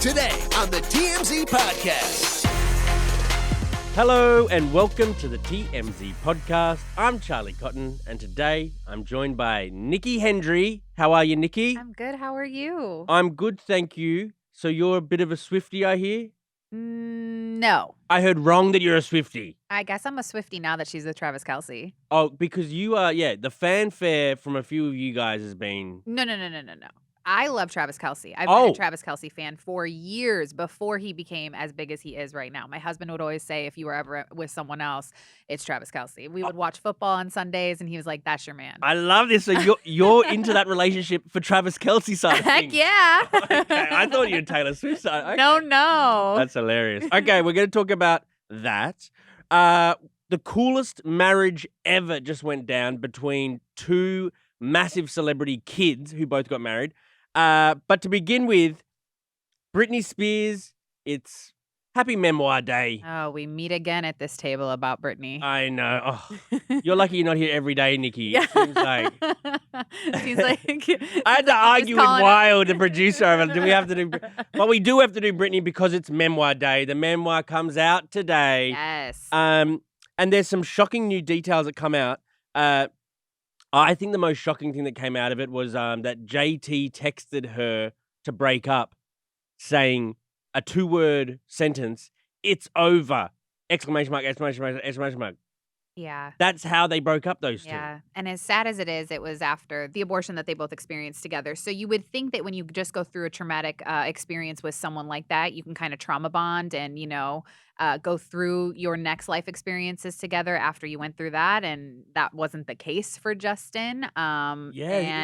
Today on the TMZ Podcast. Hello and welcome to the TMZ Podcast. I'm Charlie Cotton and today I'm joined by Nikki Hendry. How are you, Nikki? I'm good. How are you? I'm good, thank you. So you're a bit of a Swiftie, I hear? No. I heard wrong that you're a Swiftie. I guess I'm a Swiftie now that she's with Travis Kelce. Oh, because you are, the fanfare from a few of you guys has been... No. I love Travis Kelce. I've been a Travis Kelce fan for years before he became as big as he is right now. My husband would always say if you were ever with someone else, it's Travis Kelce. We would watch football on Sundays and he was like, that's your man. I love this. So you're into that relationship for Travis Kelce side of Heck things. yeah. Okay, I thought you were Taylor Swift side. Okay. No. That's hilarious. Okay, we're going to talk about that. The coolest marriage ever just went down between two massive celebrity kids who both got married. But to begin with, Britney Spears, it's Happy Memoir Day. Oh, we meet again at this table about Britney. I know. Oh, you're lucky you're not here every day, Nikki. Yeah. It seems like... Seems like I had to argue with calling Wild, the producer, of it. Do we have to do... But we do have to do Britney because it's Memoir Day. The memoir comes out today. Yes. And there's some shocking new details that come out. I think the most shocking thing that came out of it was that JT texted her to break up, saying a 2-word sentence, "It's over!" Exclamation mark, exclamation mark, exclamation mark. Yeah. That's how they broke up, those two. Yeah. And as sad as it is, it was after the abortion that they both experienced together. So you would think that when you just go through a traumatic experience with someone like that, you can kind of trauma bond and, go through your next life experiences together after you went through that. And that wasn't the case for Justin. It's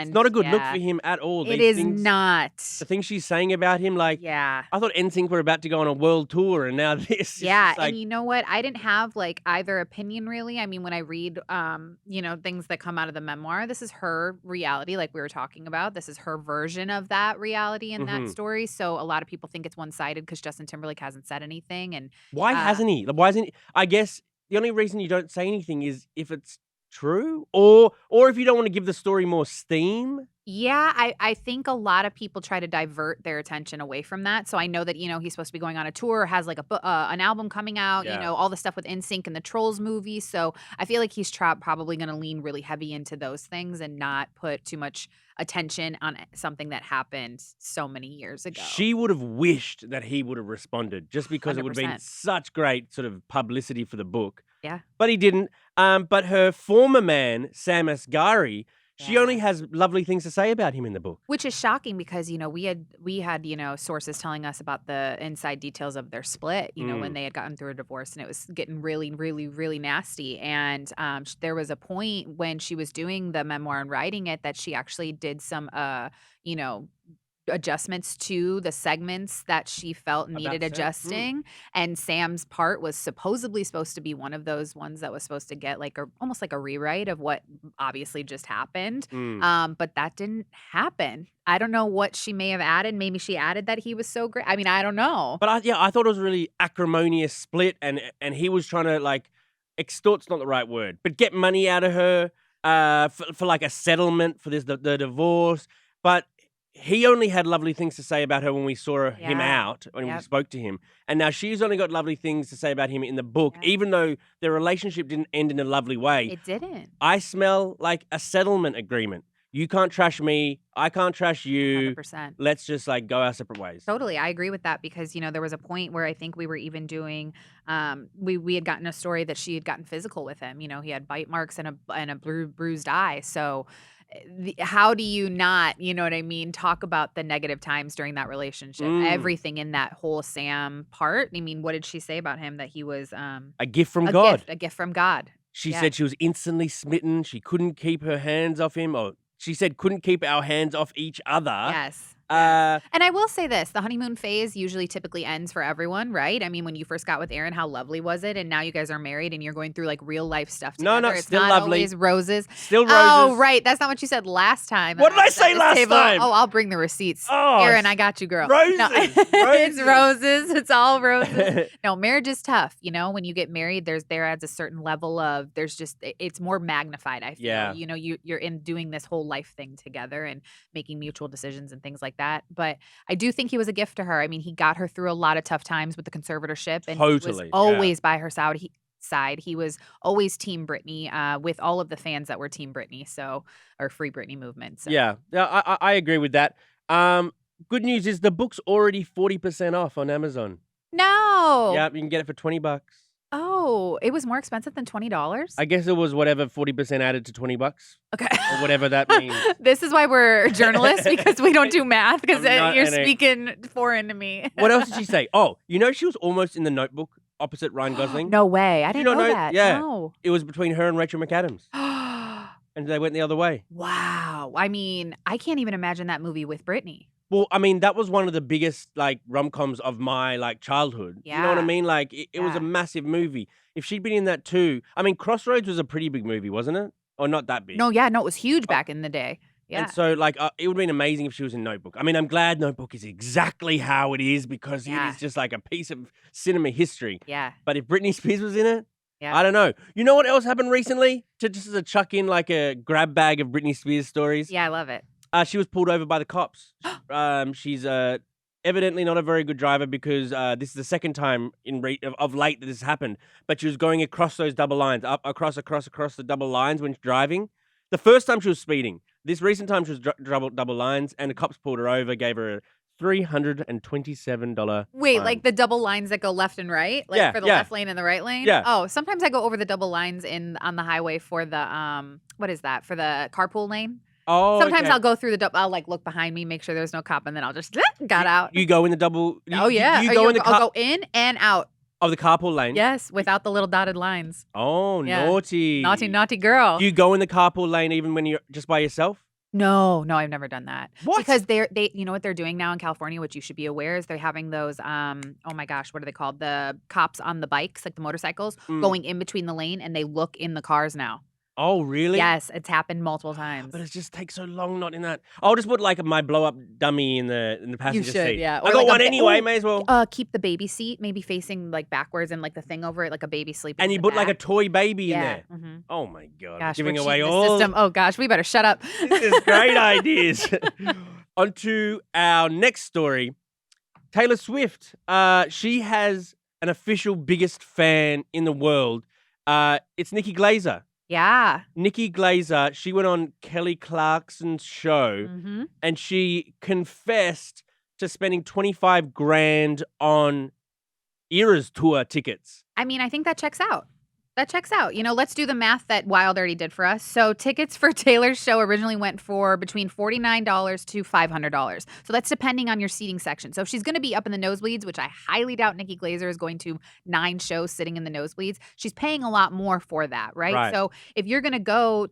not a good look for him at all. It is not. The things she's saying about him, like, yeah. I thought NSYNC were about to go on a world tour, and now this. Yeah, like, and you know what? I didn't have either opinion really. I mean, when I read, things that come out of the memoir, this is her reality, like we were talking about. This is her version of that reality in that story. So a lot of people think it's one-sided because Justin Timberlake hasn't said anything. And why hasn't he? Why isn't he? I guess the only reason you don't say anything is if it's true, or if you don't want to give the story more steam. Yeah, I think a lot of people try to divert their attention away from that. So I know that, he's supposed to be going on a tour, has an album coming out, all the stuff with NSYNC and the Trolls movie. So I feel like he's probably going to lean really heavy into those things and not put too much attention on something that happened so many years ago. She would have wished that he would have responded just because 100%. It would have been such great sort of publicity for the book. Yeah. But he didn't. But her former man, Sam Asghari, she only has lovely things to say about him in the book. Which is shocking because, we had sources telling us about the inside details of their split, when they had gotten through a divorce and it was getting really, really, really nasty. And there was a point when she was doing the memoir and writing it that she actually did some, adjustments to the segments that she felt needed adjusting. And Sam's part was supposedly supposed to be one of those ones that was supposed to get almost like a rewrite of what obviously just happened. But that didn't happen. I don't know what she may have added. Maybe she added that he was so great. I mean, I don't know. But I thought it was a really acrimonious split and he was trying to extort's not the right word, but get money out of her for a settlement for the divorce. But he only had lovely things to say about her when we saw him out, when we spoke to him. And now she's only got lovely things to say about him in the book, even though their relationship didn't end in a lovely way. It didn't. I smell like a settlement agreement. You can't trash me. I can't trash you. 100%. Let's just go our separate ways. Totally. I agree with that because, there was a point where I think we were even doing, we had gotten a story that she had gotten physical with him. He had bite marks and a bruised eye. So how do you not, talk about the negative times during that relationship? Everything in that whole Sam part. I mean, what did she say about him? That he was a gift from God. A gift from God. She said she was instantly smitten. She couldn't keep her hands off him. Or she said couldn't keep our hands off each other. Yes. And I will say this, the honeymoon phase usually typically ends for everyone, right? I mean, when you first got with Aaron, how lovely was it? And now you guys are married and you're going through real life stuff together. No, it's still not lovely. Always roses. Still roses. Oh, right. That's not what you said last time. What did I say last time? Oh, I'll bring the receipts. Oh, Aaron, I got you, girl. Roses. No. It's roses. It's all roses. No, marriage is tough. When you get married, there adds a certain level of, it's more magnified, I feel. Yeah. You're in doing this whole life thing together and making mutual decisions and things like like that. But I do think he was a gift to her. I mean, he got her through a lot of tough times with the conservatorship, and he was Totally, yeah. always by her side. He was always Team Britney, with all of the fans that were Team Britney, or Free Britney movement. So. Yeah, I agree with that. Good news is the book's already 40% off on Amazon. No. Yeah, you can get it for $20. Oh, it was more expensive than $20? I guess it was whatever 40% added to $20 Okay. or whatever that means. This is why we're journalists, because we don't do math, because you're any- speaking foreign to me. What else did she say? Oh, she was almost in The Notebook opposite Ryan Gosling. No way. I didn't don't know know? that. Yeah. No. It was between her and Rachel McAdams, and they went the other way. Wow. I mean, I can't even imagine that movie with Britney. Well, I mean, that was one of the biggest like rom-coms of my like childhood. You know what I Yeah. mean? Like it was a Yeah. massive movie. If she'd been in that too, I mean, Crossroads was a pretty big movie, wasn't it? Or not that big. No, yeah, no, it was huge back in the day. Yeah. And so, like, it would have been amazing if she was in Notebook. I mean, I'm glad Notebook is exactly how it is because Yeah. it is just like a piece of cinema history. Yeah. But if Britney Spears was in it, Yeah. I don't know. You know what else happened recently? Just to chuck in like a grab bag of Britney Spears stories. Yeah, I love it. She was pulled over by the cops. She's evidently not a very good driver because this is the second time of late that this happened. But she was going across those double lines, across the double lines when driving. The first time she was speeding. This recent time she was double lines, and the cops pulled her over, gave her a $327 Wait, fine. like the double lines that go left and right? Like Yeah, for the yeah. left lane and the right lane? Yeah. Oh, sometimes I go over the double lines on the highway for the what is that? For the carpool lane? Oh, Sometimes okay. I'll go through I'll like look behind me, make sure there's no cop, and then I'll just got out. You go in the double. Oh yeah. You Or go in the I'll go in and out. of the carpool lane. Yes, without the little dotted lines. Oh, Yeah. naughty. Naughty girl. You go in the carpool lane even when you're just by yourself? No, I've never done that. What? Because they you know what they're doing now in California, which you should be aware, is they're having those oh my gosh, what are they called? The cops on the bikes, like the motorcycles, going in between the lane, and they look in the cars now. Oh, really? Yes, it's happened multiple times. But it just takes so long not in that. I'll just put like my blow up dummy in the passenger should, seat. yeah. I Or got like a one ba- anyway, ooh, may as well. Keep the baby seat maybe facing like backwards and like the thing over it, like a baby sleeping. And in you the put like a back. toy baby in Yeah. there. Mhm. Oh my God. Gosh, Giving we're away cheating the all. system. Oh gosh, we better shut up. This is great ideas. On to our next story. Taylor Swift. She has an official biggest fan in the world. It's Nikki Glaser. Yeah. Nikki Glaser, she went on Kelly Clarkson's show Mm-hmm. and she confessed to spending 25 grand on Eras tour tickets. I mean, I think that checks out. That checks out. You know, let's do the math that Wild already did for us. So tickets for Taylor's show originally went for between $49 to $500. So that's depending on your seating section. So if she's going to be up in the nosebleeds, which I highly doubt Nikki Glaser is going to 9 shows sitting in the nosebleeds, she's paying a lot more for that, right? Right. So if you're going to go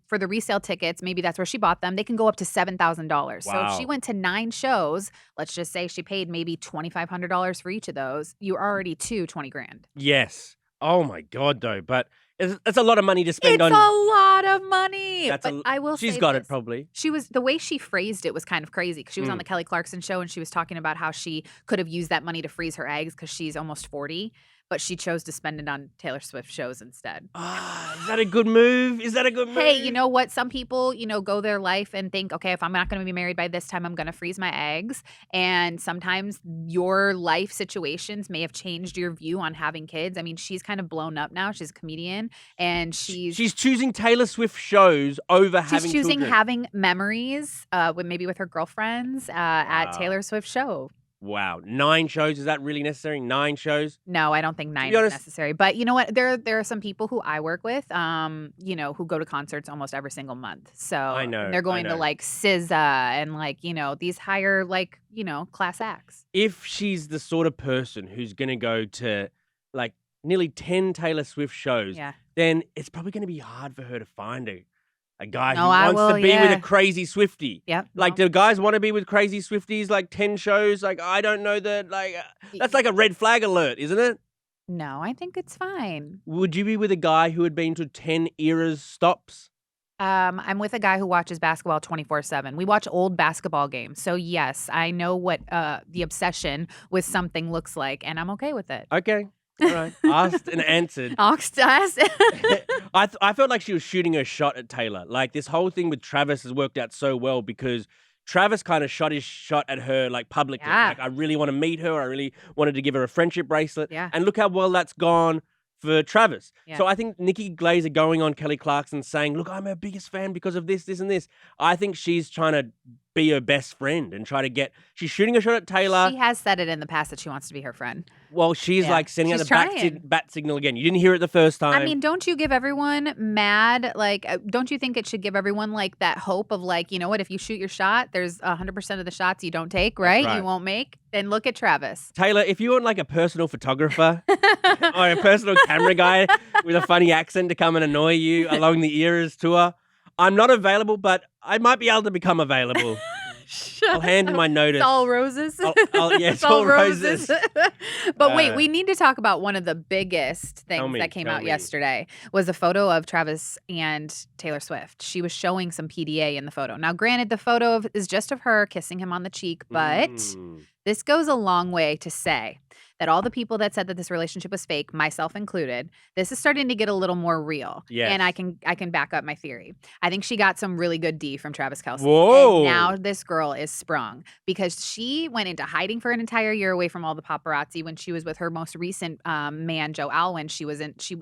for the resale tickets, maybe that's where she bought them, they can go up to $7,000. So if Wow. she went to 9 shows, let's just say she paid maybe $2,500 for each of those, you're already to 20 grand. Yes. Oh my God, though. But it's a lot of money to spend It's on. a lot of money. That's But I will say She's got it this. probably. She was the way she phrased it was kind of crazy because she was on the Kelly Clarkson show and she was talking about how she could have used that money to freeze her eggs because she's almost 40, but she chose to spend it on Taylor Swift shows instead. Is that a good move? Is that a good move? Hey, you know what? Some people, go their life and think, okay, if I'm not going to be married by this time, I'm going to freeze my eggs. And sometimes your life situations may have changed your view on having kids. I mean, she's kind of blown up now. She's a comedian and she's choosing Taylor Swift shows over having she's choosing children. having memories with her girlfriends at Wow. Taylor Swift show. Wow. 9 shows. Is that really necessary? 9 shows? No, I don't think 9 be is honest- necessary. But you know what? There are some people who I work with, who go to concerts almost every single month. So I know, and they're going I to know. like SZA and these higher class acts. If she's the sort of person who's going to go to like nearly 10 Taylor Swift shows, Yeah. then it's probably going to be hard for her to find a guy No, who I wants to will, be with yeah. a crazy Swiftie. Yep. Like, do guys want to be with crazy Swifties? Like 10 shows? Like, I don't know that. Like, that's like a red flag alert, isn't it? No, I think it's fine. Would you be with a guy who had been to 10 Eras stops? I'm with a guy who watches basketball 24/7. We watch old basketball games. So yes, I know what the obsession with something looks like, and I'm okay with it. Okay. All right. Asked and answered. Oxtas. I felt like she was shooting her shot at Taylor. Like this whole thing with Travis has worked out so well because Travis kind of shot his shot at her like publicly. Yeah. Like, I really want to meet her. I really wanted to give her a friendship bracelet. Yeah. And look how well that's gone for Travis. Yeah. So I think Nikki Glaser going on Kelly Clarkson saying, look, I'm her biggest fan because of this, this, and this. I think she's trying to be her best friend and try to get, she's shooting a shot at Taylor. She has said it in the past that she wants to be her friend. Well, she's Yeah. like sending out She's the trying. bat signal again. You didn't hear it the first time. I mean, don't you give everyone don't you think it should give everyone like that hope of like, you know what, if you shoot your shot, there's 100% of the shots you don't take, right? right. You won't make. Then look at Travis. Taylor, if you want like a personal photographer or a personal camera guy with a funny accent to come and annoy you along the Eras tour, I'm not available, but I might be able to become available. I'll hand in my notice. It's all roses. Yeah, it's all roses. But wait, we need to talk about one of the biggest things that came out yesterday was a photo of Travis and Taylor Swift. She was showing some PDA in the photo. Now, granted, the photo is just of her kissing him on the cheek, but this goes a long way to say that all the people that said that this relationship was fake, myself included, this is starting to get a little more real. Yes. And I can back up my theory. I think she got some really good D from Travis Kelce. Whoa. And now this girl is sprung because she went into hiding for an entire year away from all the paparazzi when she was with her most recent man, Joe Alwyn. She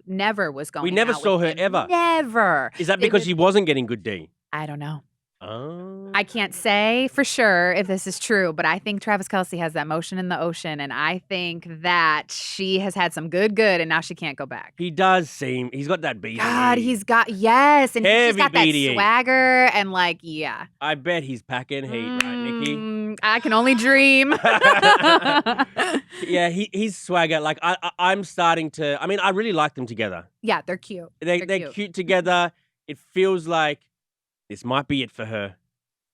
never was going. We never out saw with her him. ever. Never. Is that because she wasn't getting good D? I don't know. Oh. I can't say for sure if this is true, but I think Travis Kelce has that motion in the ocean, and I think that she has had some good, and now she can't go back. He does seem, he's got that BDE. God, he's got, yes, and he's Heavy just got that BDE. swagger, and like, yeah. I bet he's packing heat, right, Nikki? I can only dream. Yeah, he's swagger. Like, I'm starting to, I mean, I really like them together. Yeah, they're cute. They're cute together. It feels like this might be it for her.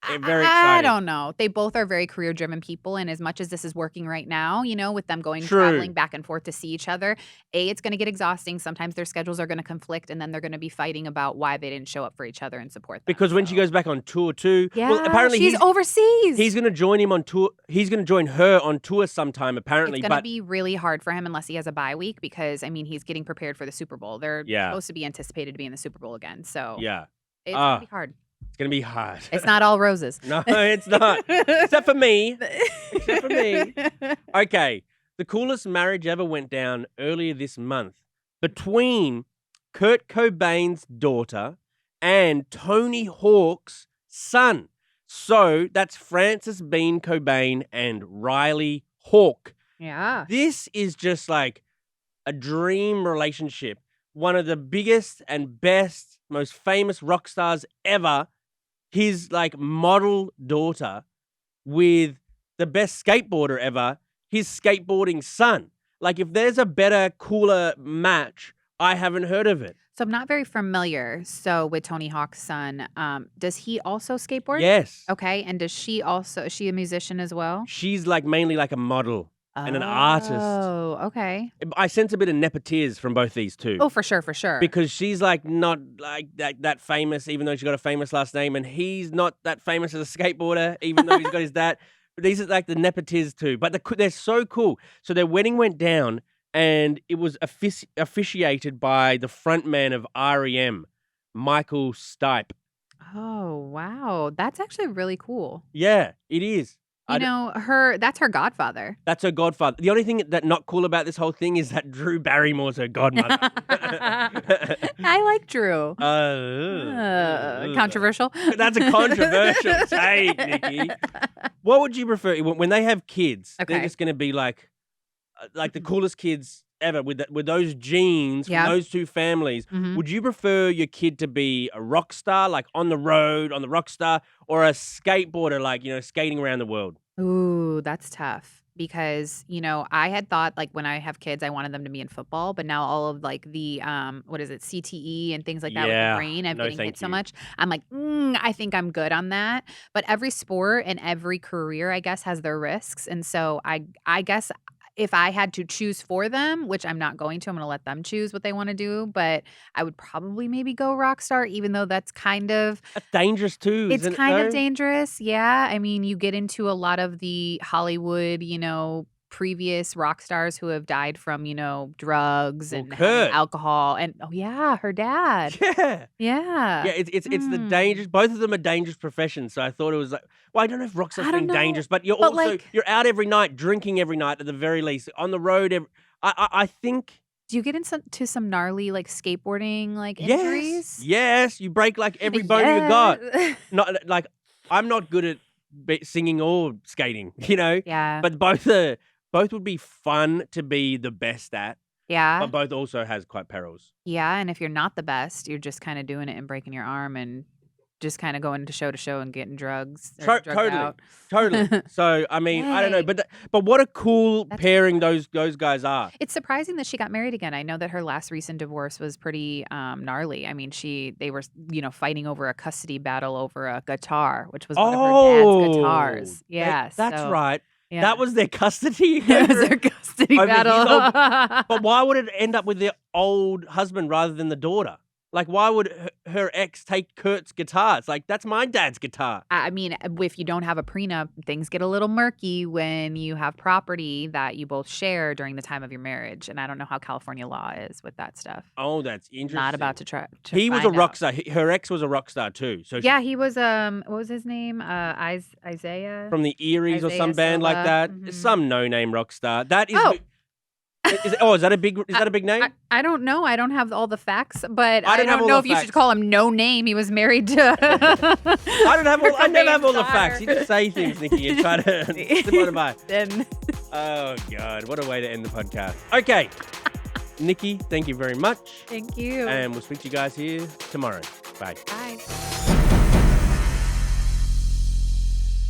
They're very I excited. don't know. They both are very career-driven people, and as much as this is working right now, you know, with them going True. traveling back and forth to see each other, it's going to get exhausting. Sometimes their schedules are going to conflict, and then they're going to be fighting about why they didn't show up for each other and support them. Because when she goes back on tour too, yeah, well, apparently she's overseas. He's going to join him on tour. He's going to join her on tour sometime, apparently. It's going to be really hard for him unless he has a bye week because, I mean, he's getting prepared for the Super Bowl. They're supposed to be anticipated to be in the Super Bowl again. So yeah, it's going to be hard. It's going to be hard. It's not all roses. No, it's not. Except for me. Except for me. Okay. The coolest marriage ever went down earlier this month between Kurt Cobain's daughter and Tony Hawk's son. So that's Frances Bean Cobain and Riley Hawk. Yeah. This is just like a dream relationship. One of the biggest and best, most famous rock stars ever. His like model daughter with the best skateboarder ever, his skateboarding son. Like if there's a better, cooler match, I haven't heard of it. So I'm not very familiar. So with Tony Hawk's son, does he also skateboard? Yes. Okay. And is she a musician as well? She's like mainly like a model and an artist. Oh, okay. I sense a bit of nepotism from both these two. Oh, for sure, for sure. Because she's like not like that famous, even though she's got a famous last name, and he's not that famous as a skateboarder, even though he's got his dad. These are like the nepotism too, but they're so cool. So their wedding went down, and it was officiated by the frontman of REM, Michael Stipe. Oh, wow. That's actually really cool. Yeah, it is. You know, that's her godfather. That's her godfather. The only thing that not cool about this whole thing is that Drew Barrymore's her godmother. I like Drew. Controversial? That's a controversial take, Nikki. What would you prefer when they have kids? Okay. They're just going to be like the coolest kids ever with those genes from those two families. Mhm. Would you prefer your kid to be a rock star, like on the road, on the rock star, or a skateboarder, like, you know, skating around the world? Ooh, that's tough because, you know, I had thought like when I have kids, I wanted them to be in football, but now all of like the, CTE and things like that with Yeah. the brain, I'm No, getting thank hit so you. much. I'm like, I think I'm good on that. But every sport and every career, I guess, has their risks. And so I guess if I had to choose for them, which I'm not going to, I'm going to let them choose what they want to do. But I would probably maybe go rock star, even though that's kind of That's dangerous too, it's isn't it, kind though? of dangerous. Yeah. I mean, you get into a lot of the Hollywood, you know, previous rock stars who have died from, drugs and having Kurt. alcohol. And her dad. Yeah. Yeah. Yeah, it's the dangerous. Both of them are dangerous professions. So I thought it was like, well, I don't know if rock stars I being don't know, dangerous, but you're but, also you're out every night, drinking every night at the very least, on the road. I think. Do you get into some gnarly skateboarding injuries? Yes, you break every bone you got. Not I'm not good at singing or skating, Yeah. But both would be fun to be the best at. Yeah. But both also has quite perils. Yeah, and if you're not the best, you're just kind of doing it and breaking your arm and just kind of going to show and getting drugs. Totally. So I mean, I don't know, Yay. but what a cool That's pairing those guys are. It's surprising that she got married again. I know that her last recent divorce was pretty gnarly. I mean, they were fighting over a custody battle over a guitar, which was one of her dad's guitars. Yeah, that's so, right. Yeah. That was their custody. It was their custody over battle. But why would it end up with the old husband rather than the daughter? Why would her ex take Kurt's guitar? It's that's my dad's guitar. I mean, if you don't have a prenup, things get a little murky when you have property that you both share during the time of your marriage. And I don't know how California law is with that stuff. Oh, that's interesting. Not about to try. He was a rock star. Her ex was a rock star too. So yeah, he was. What was his name? Isaiah from the Eries or some Isaiah band like Silva. that. Mhm. Some no-name rock star. That is. Oh. Is that a big name? I don't know. I don't have all the facts, but I I don't have don't all know the if you facts. should call him no name. He was married to. I never have all the Cobain's facts. You just say things, Nikki, and try to slip on by. Then Oh God, what a way to end the podcast. Okay, Nikki, thank you very much, thank you. and we'll speak to you guys here tomorrow. Bye. Bye.